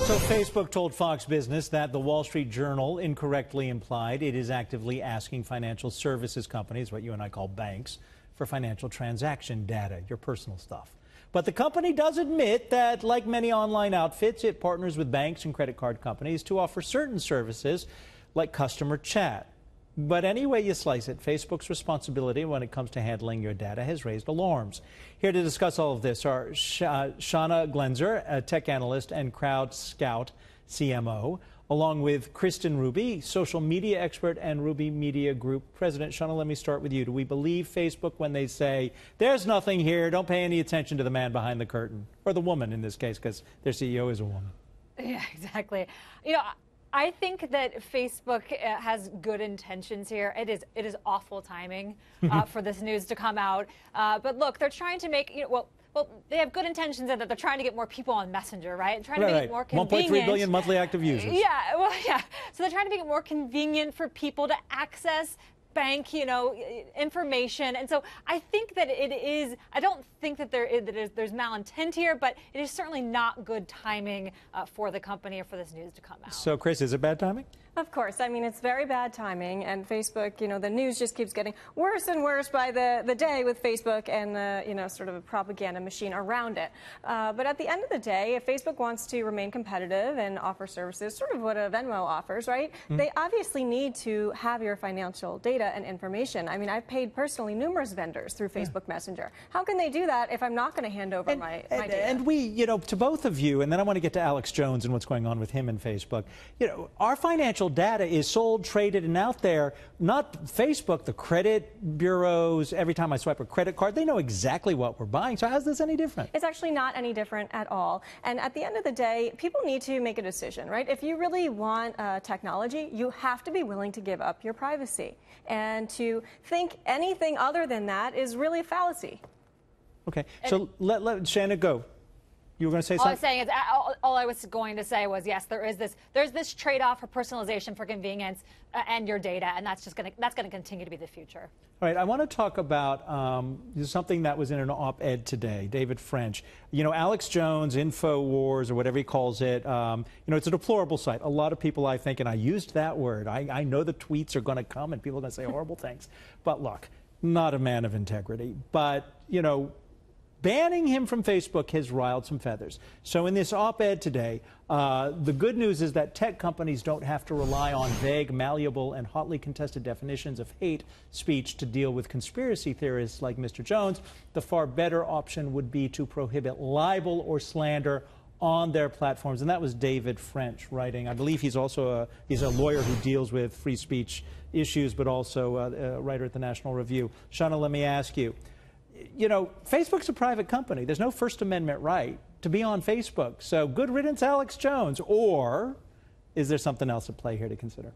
So Facebook told Fox Business that the Wall Street Journal incorrectly implied it is actively asking financial services companies, what you and I call banks, for financial transaction data, your personal stuff. But the company does admit that, like many online outfits, it partners with banks and credit card companies to offer certain services like customer chat. But any way you slice it, Facebook's responsibility when it comes to handling your data has raised alarms. Here to discuss all of this are Shauna Glenzer, a tech analyst and CrowdScout CMO, along with Kristen Ruby, social media expert and Ruby Media Group president. Shauna, let me start with you. Do we believe Facebook when they say, there's nothing here, don't pay any attention to the man behind the curtain, or the woman in this case, because their CEO is a woman? Yeah, exactly. You know, I think that Facebook has good intentions here. It is awful timing for this news to come out. But look, they're trying to make, well, they have good intentions in that they're trying to get more people on Messenger, right? Trying to make it more convenient. 1.3 billion monthly active users. Yeah, well, yeah. So they're trying to make it more convenient for people to access bank, information. And so I think that it is, I don't think that there's malintent here, but it is certainly not good timing for the company or for this news to come out. So, Chris, is it bad timing? Of course. I mean, it's very bad timing, and Facebook, the news just keeps getting worse and worse by the day with Facebook and the, sort of a propaganda machine around it. But at the end of the day, if Facebook wants to remain competitive and offer services, sort of what a Venmo offers, right? They obviously need to have your financial data and information. I mean, I've paid personally numerous vendors through Facebook Messenger. How can they do that if I'm not going to hand over my data? And we, to both of you, and then I want to get to Alex Jones and what's going on with him and Facebook, our financial data is sold, traded, and out there. Not Facebook, the credit bureaus. Every time I swipe a credit card, they know exactly what we're buying. So how's this any different? It's actually not any different at all. And at the end of the day, people need to make a decision, right? If you really want technology, you have to be willing to give up your privacy. And to think anything other than that is really a fallacy. Okay, so let Shannon go. You were going to say something? All I was going to say was, yes, there's this trade-off for personalization, for convenience, and your data, and that's going to continue to be the future. All right, I want to talk about something that was in an op-ed today. David French, Alex Jones, InfoWars, or whatever he calls it. It's a deplorable site. A lot of people, I think, and I used that word. I know the tweets are going to come, and people are going to say horrible things. But look, not a man of integrity. But banning him from Facebook has riled some feathers. So in this op-ed today, the good news is that tech companies don't have to rely on vague, malleable, and hotly contested definitions of hate speech to deal with conspiracy theorists like Mr. Jones. The far better option would be to prohibit libel or slander on their platforms. And that was David French writing. I believe he's also he's a lawyer who deals with free speech issues, but also a writer at the National Review. Shauna, let me ask you. Facebook's a private company. There's no First Amendment right to be on Facebook. So good riddance, Alex Jones. Or is there something else at play here to consider?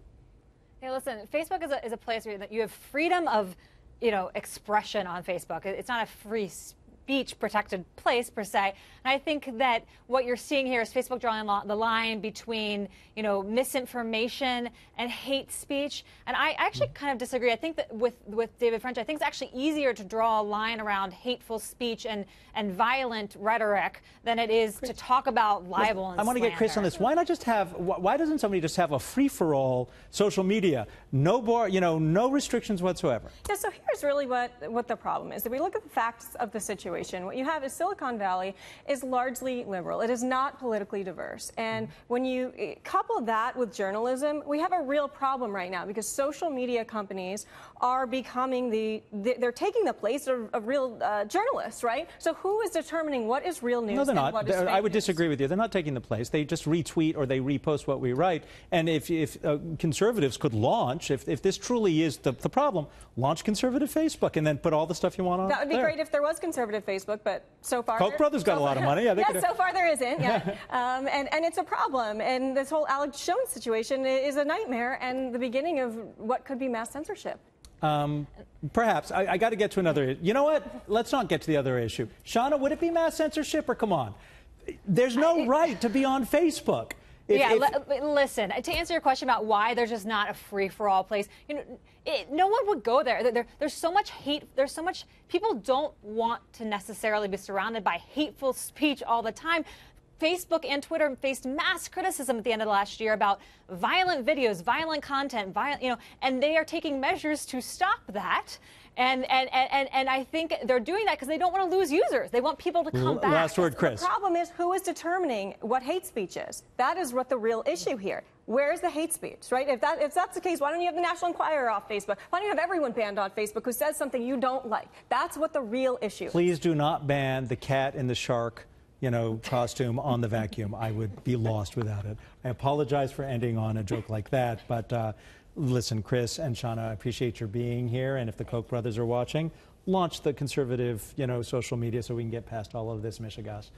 Hey, listen, Facebook is a place where you have freedom of, expression on Facebook. It's not a free speech protected place per se. And I think that what you're seeing here is Facebook drawing the line between, misinformation and hate speech. And I actually kind of disagree. I think that with David French, I think it's actually easier to draw a line around hateful speech and violent rhetoric than it is to talk about libel and I want to get Chris on this. Why doesn't somebody just have a free-for-all social media? No no restrictions whatsoever. Yeah, so here's really what the problem is. If we look at the facts of the situation, what you have is Silicon Valley is largely liberal. It is not politically diverse. And when you couple that with journalism, we have a real problem right now because social media companies are becoming they're taking the place of real journalists, right? So who is determining what is real news? No, they're not. What is fake I would news? disagree with you. They're not taking the place. They just retweet or they repost what we write. And if conservatives could launch, if this truly is the problem, launch conservative Facebook and then put all the stuff you want on. That would be great if there was conservative Facebook, but so far Koch brothers got a lot of money. Yeah, so far there isn't. Yeah, and it's a problem. And this whole Alex Jones situation is a nightmare and the beginning of what could be mass censorship. Perhaps. I got to get to another. You know what? Let's not get to the other issue. Shauna, would it be mass censorship or come on? There's no right to be on Facebook. Listen, to answer your question about why there's just not a free-for-all place, no one would go there. There's so much hate. There's so much. People don't want to necessarily be surrounded by hateful speech all the time. Facebook and Twitter faced mass criticism at the end of last year about violent videos, violent content, and they are taking measures to stop that. And I think they're doing that because they don't want to lose users. They want people to come back. Last word, Chris. The problem is who is determining what hate speech is. That is what the real issue here. Where's the hate speech, right? If that's the case, why don't you have the National Enquirer off Facebook? Why don't you have everyone banned on Facebook who says something you don't like? That's what the real issue is. Please do not ban the cat in the shark, costume on the vacuum. I would be lost without it. I apologize for ending on a joke like that, but listen, Chris and Shauna, I appreciate your being here, and if the Koch brothers are watching, launch the conservative, social media so we can get past all of this mishigas.